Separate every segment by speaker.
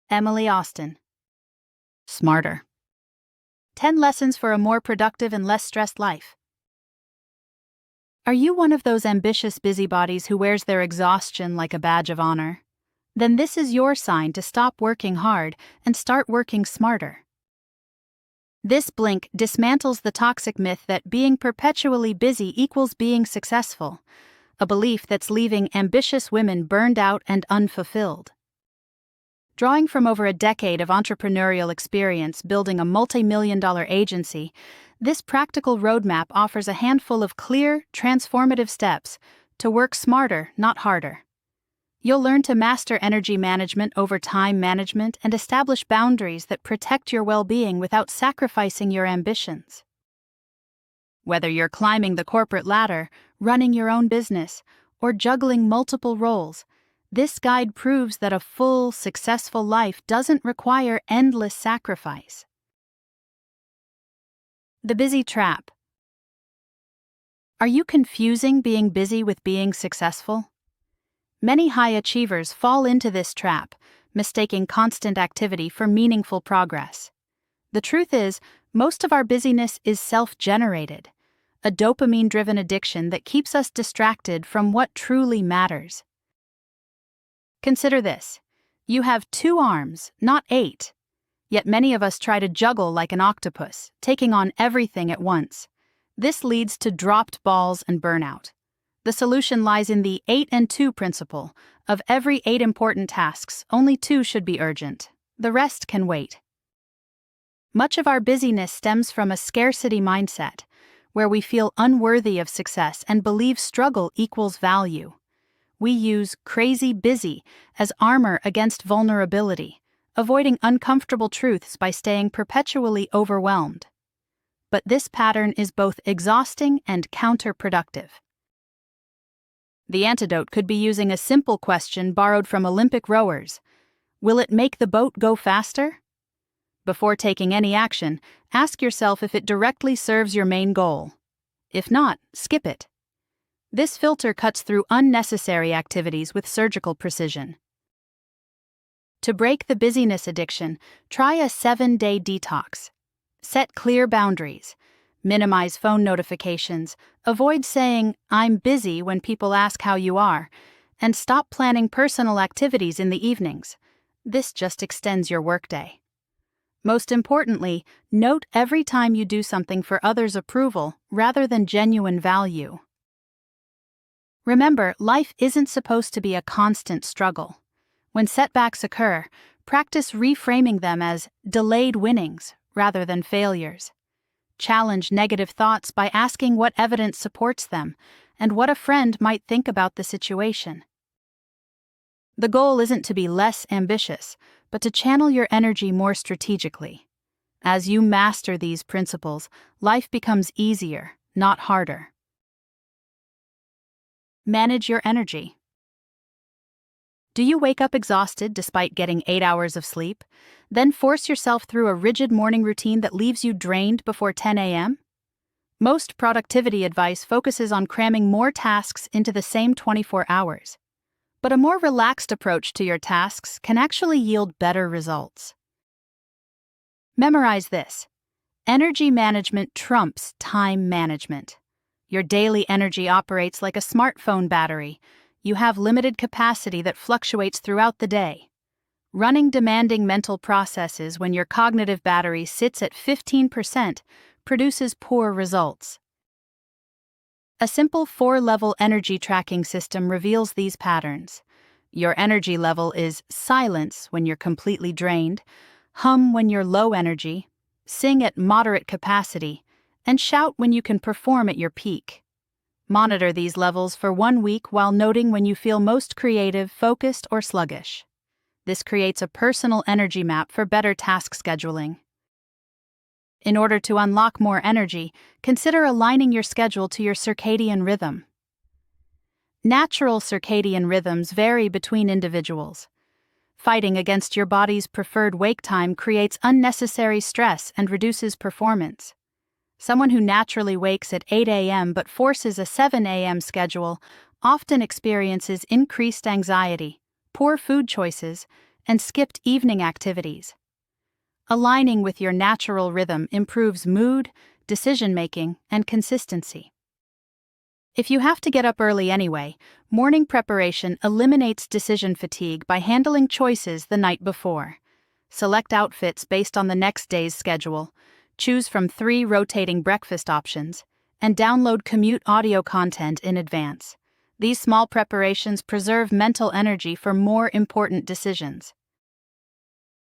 Speaker 1: Emily Austin. Smarter. 10 Lessons for a More Productive and Less Stressed Life. Are you one of those ambitious busybodies who wears their exhaustion like a badge of honor? Then this is your sign to stop working hard and start working smarter. This blink dismantles the toxic myth that being perpetually busy equals being successful, a belief that's leaving ambitious women burned out and unfulfilled. Drawing from over a decade of entrepreneurial experience building a multi-million-dollar agency, this practical roadmap offers a handful of clear, transformative steps to work smarter, not harder. You'll learn to master energy management over time management and establish boundaries that protect your well-being without sacrificing your ambitions. Whether you're climbing the corporate ladder, running your own business, or juggling multiple roles, this guide proves that a full, successful life doesn't require endless sacrifice. The busy trap. Are you confusing being busy with being successful? Many high achievers fall into this trap, mistaking constant activity for meaningful progress. The truth is, most of our busyness is self-generated, a dopamine-driven addiction that keeps us distracted from what truly matters. Consider this. You have 2 arms, not 8. Yet many of us try to juggle like an octopus, taking on everything at once. This leads to dropped balls and burnout. The solution lies in the 8 and 2 principle. Of every 8 important tasks, only 2 should be urgent. The rest can wait. Much of our busyness stems from a scarcity mindset, where we feel unworthy of success and believe struggle equals value. We use crazy busy as armor against vulnerability, avoiding uncomfortable truths by staying perpetually overwhelmed. But this pattern is both exhausting and counterproductive. The antidote could be using a simple question borrowed from Olympic rowers. Will it make the boat go faster? Before taking any action, ask yourself if it directly serves your main goal. If not, skip it. This filter cuts through unnecessary activities with surgical precision. To break the busyness addiction, try a 7-day detox. Set clear boundaries. Minimize phone notifications. Avoid saying, "I'm busy" when people ask how you are. And stop planning personal activities in the evenings. This just extends your workday. Most importantly, note every time you do something for others' approval rather than genuine value. Remember, life isn't supposed to be a constant struggle. When setbacks occur, practice reframing them as delayed winnings rather than failures. Challenge negative thoughts by asking what evidence supports them and what a friend might think about the situation. The goal isn't to be less ambitious, but to channel your energy more strategically. As you master these principles, life becomes easier, not harder. Manage your energy. Do you wake up exhausted despite getting 8 hours of sleep, then force yourself through a rigid morning routine that leaves you drained before 10 a.m.? Most productivity advice focuses on cramming more tasks into the same 24 hours. But a more relaxed approach to your tasks can actually yield better results. Memorize this. Energy management trumps time management. Your daily energy operates like a smartphone battery. You have limited capacity that fluctuates throughout the day. Running demanding mental processes when your cognitive battery sits at 15% produces poor results. A simple 4-level energy tracking system reveals these patterns. Your energy level is silence when you're completely drained, hum when you're low energy, sing at moderate capacity, and shout when you can perform at your peak. Monitor these levels for 1 week while noting when you feel most creative, focused, or sluggish. This creates a personal energy map for better task scheduling. In order to unlock more energy, consider aligning your schedule to your circadian rhythm. Natural circadian rhythms vary between individuals. Fighting against your body's preferred wake time creates unnecessary stress and reduces performance. Someone who naturally wakes at 8 a.m. but forces a 7 a.m. schedule often experiences increased anxiety, poor food choices, and skipped evening activities. Aligning with your natural rhythm improves mood, decision-making, and consistency. If you have to get up early anyway, morning preparation eliminates decision fatigue by handling choices the night before. Select outfits based on the next day's schedule, choose from 3 rotating breakfast options, and download commute audio content in advance. These small preparations preserve mental energy for more important decisions.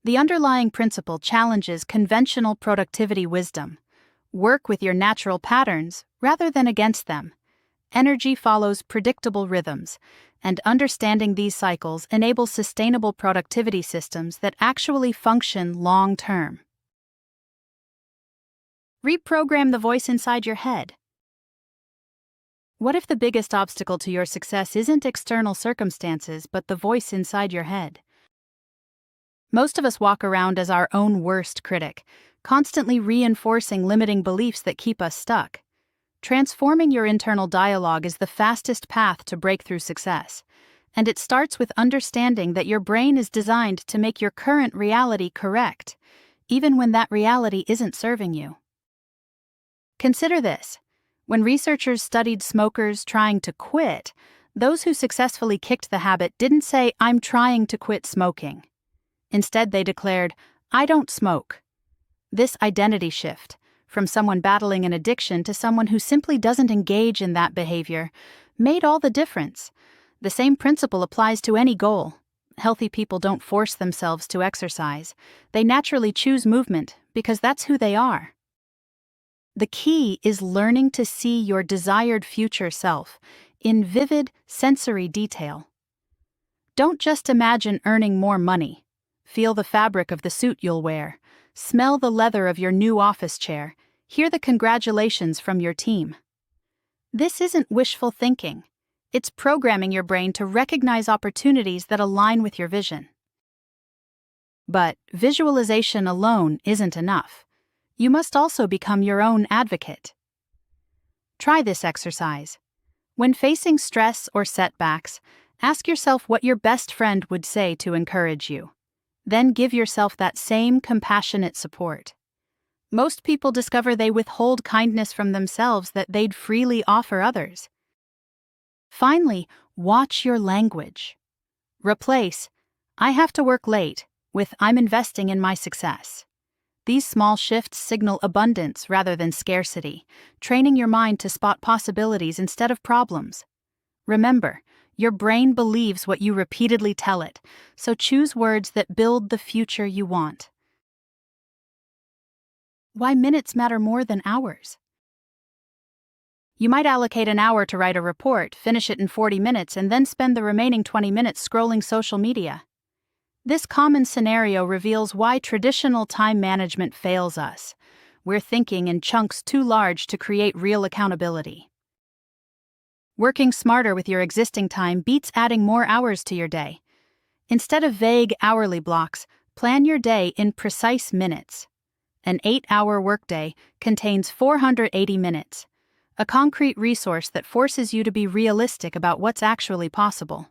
Speaker 1: The underlying principle challenges conventional productivity wisdom. Work with your natural patterns rather than against them. Energy follows predictable rhythms, and understanding these cycles enables sustainable productivity systems that actually function long-term. Reprogram the voice inside your head. What if the biggest obstacle to your success isn't external circumstances but the voice inside your head? Most of us walk around as our own worst critic, constantly reinforcing limiting beliefs that keep us stuck. Transforming your internal dialogue is the fastest path to breakthrough success, and it starts with understanding that your brain is designed to make your current reality correct, even when that reality isn't serving you. Consider this. When researchers studied smokers trying to quit, those who successfully kicked the habit didn't say, "I'm trying to quit smoking." Instead, they declared, "I don't smoke." This identity shift, from someone battling an addiction to someone who simply doesn't engage in that behavior, made all the difference. The same principle applies to any goal. Healthy people don't force themselves to exercise. They naturally choose movement because that's who they are. The key is learning to see your desired future self in vivid sensory detail. Don't just imagine earning more money. Feel the fabric of the suit you'll wear. Smell the leather of your new office chair. Hear the congratulations from your team. This isn't wishful thinking. It's programming your brain to recognize opportunities that align with your vision. But visualization alone isn't enough. You must also become your own advocate. Try this exercise. When facing stress or setbacks, ask yourself what your best friend would say to encourage you. Then give yourself that same compassionate support. Most people discover they withhold kindness from themselves that they'd freely offer others. Finally, watch your language. Replace, "I have to work late," with "I'm investing in my success." These small shifts signal abundance rather than scarcity, training your mind to spot possibilities instead of problems. Remember, your brain believes what you repeatedly tell it, so choose words that build the future you want. Why minutes matter more than hours? You might allocate an hour to write a report, finish it in 40 minutes, and then spend the remaining 20 minutes scrolling social media. This common scenario reveals why traditional time management fails us. We're thinking in chunks too large to create real accountability. Working smarter with your existing time beats adding more hours to your day. Instead of vague hourly blocks, plan your day in precise minutes. An 8-hour workday contains 480 minutes, a concrete resource that forces you to be realistic about what's actually possible.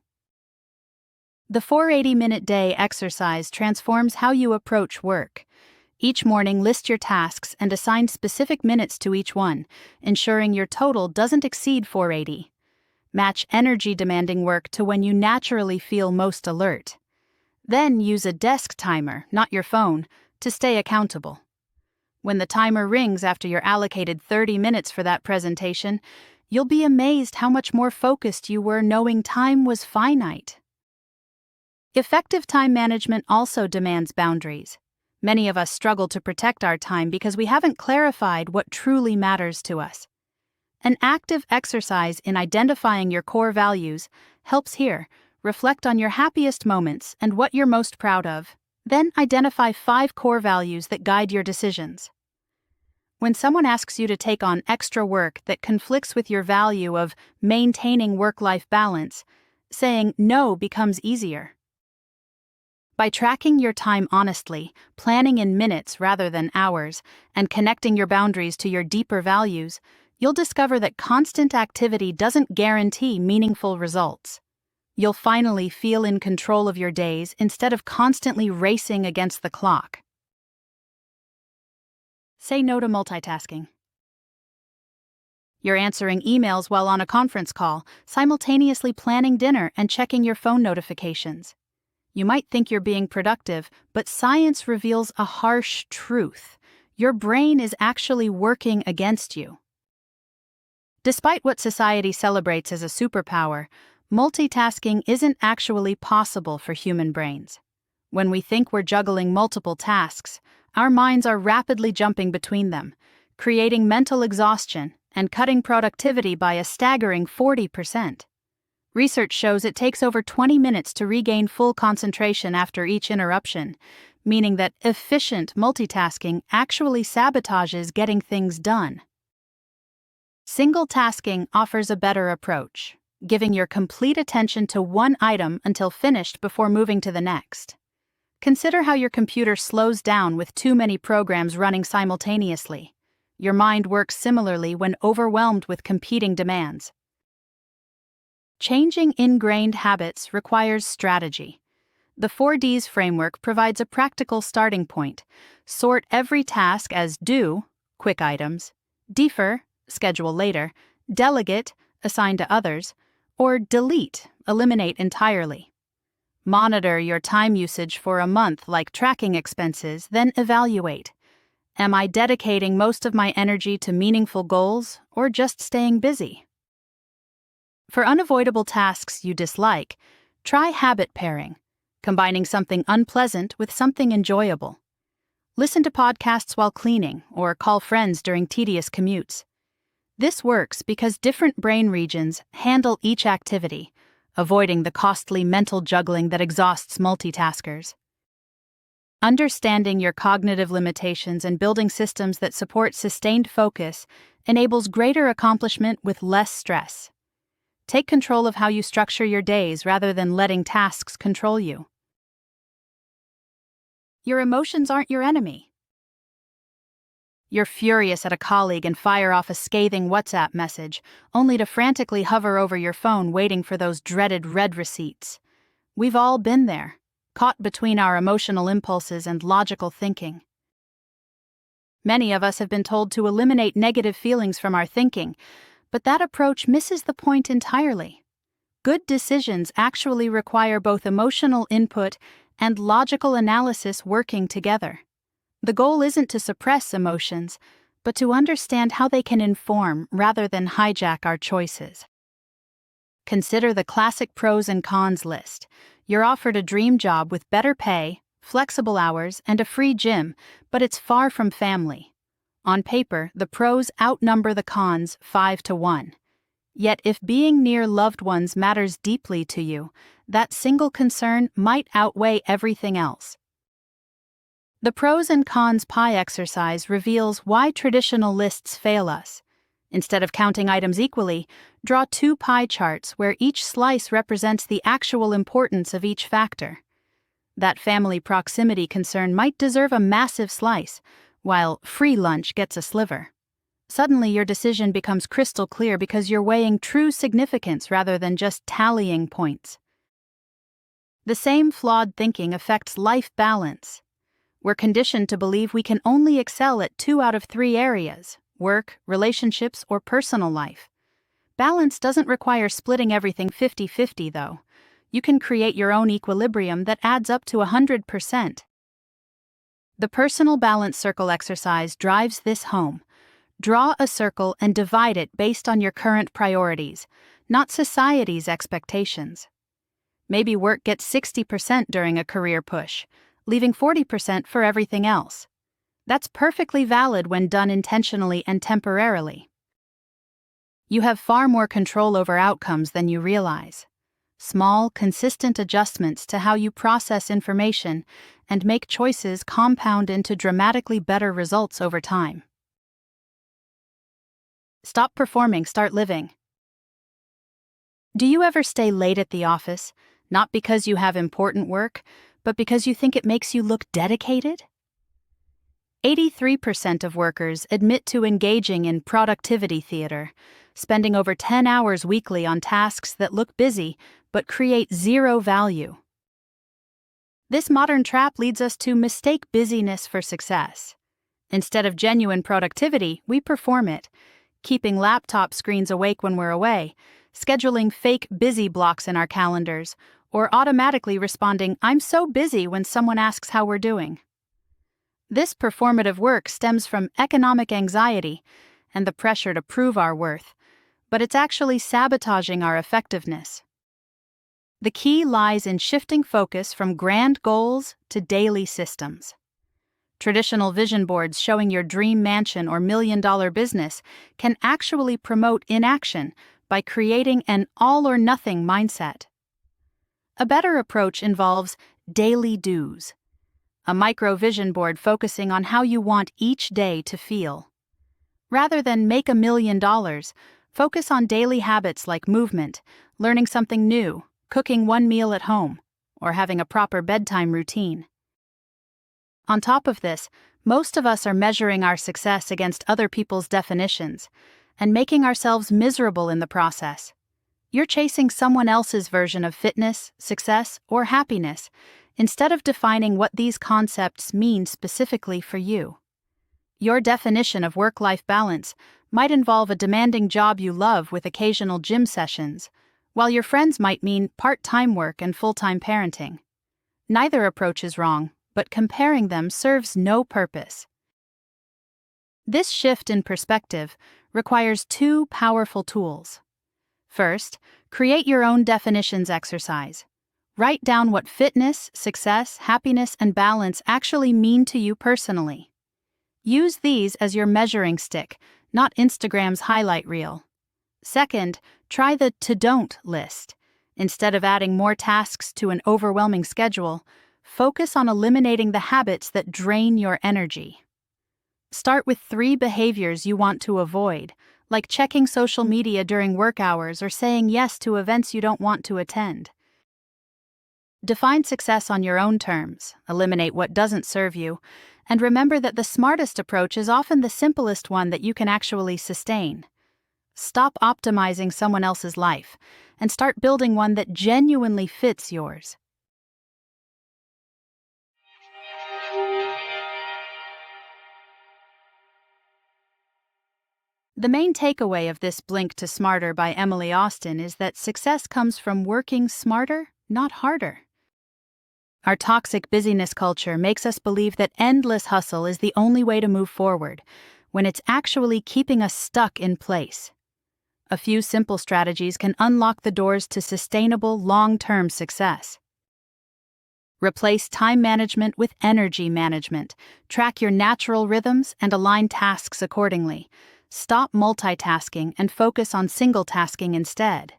Speaker 1: The 480-minute day exercise transforms how you approach work. Each morning, list your tasks and assign specific minutes to each one, ensuring your total doesn't exceed 480. Match energy-demanding work to when you naturally feel most alert. Then use a desk timer, not your phone, to stay accountable. When the timer rings after your allocated 30 minutes for that presentation, you'll be amazed how much more focused you were knowing time was finite. Effective time management also demands boundaries. Many of us struggle to protect our time because we haven't clarified what truly matters to us. An active exercise in identifying your core values helps here. Reflect on your happiest moments and what you're most proud of. Then identify 5 core values that guide your decisions. When someone asks you to take on extra work that conflicts with your value of maintaining work-life balance, saying no becomes easier. By tracking your time honestly, planning in minutes rather than hours, and connecting your boundaries to your deeper values, you'll discover that constant activity doesn't guarantee meaningful results. You'll finally feel in control of your days instead of constantly racing against the clock. Say no to multitasking. You're answering emails while on a conference call, simultaneously planning dinner and checking your phone notifications. You might think you're being productive, but science reveals a harsh truth. Your brain is actually working against you. Despite what society celebrates as a superpower, multitasking isn't actually possible for human brains. When we think we're juggling multiple tasks, our minds are rapidly jumping between them, creating mental exhaustion and cutting productivity by a staggering 40%. Research shows it takes over 20 minutes to regain full concentration after each interruption, meaning that efficient multitasking actually sabotages getting things done. Single tasking offers a better approach, giving your complete attention to one item until finished before moving to the next. Consider how your computer slows down with too many programs running simultaneously. Your mind works similarly when overwhelmed with competing demands. Changing ingrained habits requires strategy. The 4Ds framework provides a practical starting point. Sort every task as do, quick items, defer, schedule later, delegate, assign to others, or delete, eliminate entirely. Monitor your time usage for a month like tracking expenses, then evaluate. Am I dedicating most of my energy to meaningful goals or just staying busy? For unavoidable tasks you dislike, try habit pairing, combining something unpleasant with something enjoyable. Listen to podcasts while cleaning or call friends during tedious commutes. This works because different brain regions handle each activity, avoiding the costly mental juggling that exhausts multitaskers. Understanding your cognitive limitations and building systems that support sustained focus enables greater accomplishment with less stress. Take control of how you structure your days rather than letting tasks control you. Your emotions aren't your enemy. You're furious at a colleague and fire off a scathing WhatsApp message, only to frantically hover over your phone waiting for those dreaded red receipts. We've all been there, caught between our emotional impulses and logical thinking. Many of us have been told to eliminate negative feelings from our thinking, but that approach misses the point entirely. Good decisions actually require both emotional input and logical analysis working together. The goal isn't to suppress emotions, but to understand how they can inform rather than hijack our choices. Consider the classic pros and cons list. You're offered a dream job with better pay, flexible hours, and a free gym, but it's far from family. On paper, the pros outnumber the cons 5-1. Yet if being near loved ones matters deeply to you, that single concern might outweigh everything else. The pros and cons pie exercise reveals why traditional lists fail us. Instead of counting items equally, draw 2 pie charts where each slice represents the actual importance of each factor. That family proximity concern might deserve a massive slice, while free lunch gets a sliver. Suddenly your decision becomes crystal clear because you're weighing true significance rather than just tallying points. The same flawed thinking affects life balance. We're conditioned to believe we can only excel at 2 out of 3 areas: work, relationships, or personal life. Balance doesn't require splitting everything 50-50, though. You can create your own equilibrium that adds up to 100%. The personal balance circle exercise drives this home. Draw a circle and divide it based on your current priorities, not society's expectations. Maybe work gets 60% during a career push, leaving 40% for everything else. That's perfectly valid when done intentionally and temporarily. You have far more control over outcomes than you realize. Small, consistent adjustments to how you process information and make choices compound into dramatically better results over time. Stop performing, start living. Do you ever stay late at the office, not because you have important work, but because you think it makes you look dedicated? 83% of workers admit to engaging in productivity theater, spending over 10 hours weekly on tasks that look busy but create zero value. This modern trap leads us to mistake busyness for success. Instead of genuine productivity, we perform it, keeping laptop screens awake when we're away, scheduling fake busy blocks in our calendars, or automatically responding, "I'm so busy," when someone asks how we're doing. This performative work stems from economic anxiety and the pressure to prove our worth, but it's actually sabotaging our effectiveness. The key lies in shifting focus from grand goals to daily systems. Traditional vision boards showing your dream mansion or million-dollar business can actually promote inaction by creating an all-or-nothing mindset. A better approach involves daily do's, a micro-vision board focusing on how you want each day to feel. Rather than make $1 million, focus on daily habits like movement, learning something new, cooking one meal at home, or having a proper bedtime routine. On top of this, most of us are measuring our success against other people's definitions and making ourselves miserable in the process. You're chasing someone else's version of fitness, success, or happiness, instead of defining what these concepts mean specifically for you. Your definition of work-life balance might involve a demanding job you love with occasional gym sessions, while your friends might mean part-time work and full-time parenting. Neither approach is wrong, but comparing them serves no purpose. This shift in perspective requires two powerful tools. First, create your own definitions exercise. Write down what fitness, success, happiness, and balance actually mean to you personally. Use these as your measuring stick, not Instagram's highlight reel. Second, try the to-don't list. Instead of adding more tasks to an overwhelming schedule, focus on eliminating the habits that drain your energy. Start with 3 behaviors you want to avoid, like checking social media during work hours or saying yes to events you don't want to attend. Define success on your own terms, eliminate what doesn't serve you, and remember that the smartest approach is often the simplest one that you can actually sustain. Stop optimizing someone else's life and start building one that genuinely fits yours. The main takeaway of this Blink to Smarter by Emily Austin is that success comes from working smarter, not harder. Our toxic busyness culture makes us believe that endless hustle is the only way to move forward, when it's actually keeping us stuck in place. A few simple strategies can unlock the doors to sustainable, long-term success. Replace time management with energy management. Track your natural rhythms and align tasks accordingly. Stop multitasking and focus on single tasking instead.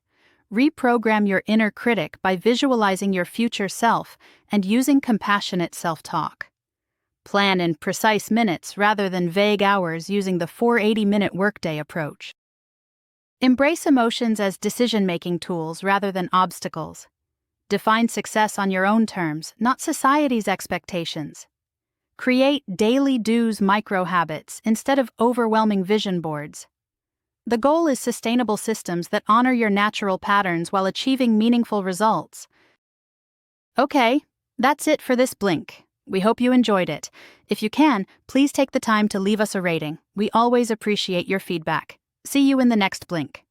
Speaker 1: Reprogram your inner critic by visualizing your future self and using compassionate self-talk. Plan in precise minutes rather than vague hours using the 480-minute workday approach. Embrace emotions as decision-making tools rather than obstacles. Define success on your own terms, not society's expectations. Create daily do's micro-habits instead of overwhelming vision boards. The goal is sustainable systems that honor your natural patterns while achieving meaningful results. Okay, that's it for this Blink. We hope you enjoyed it. If you can, please take the time to leave us a rating. We always appreciate your feedback. See you in the next Blink.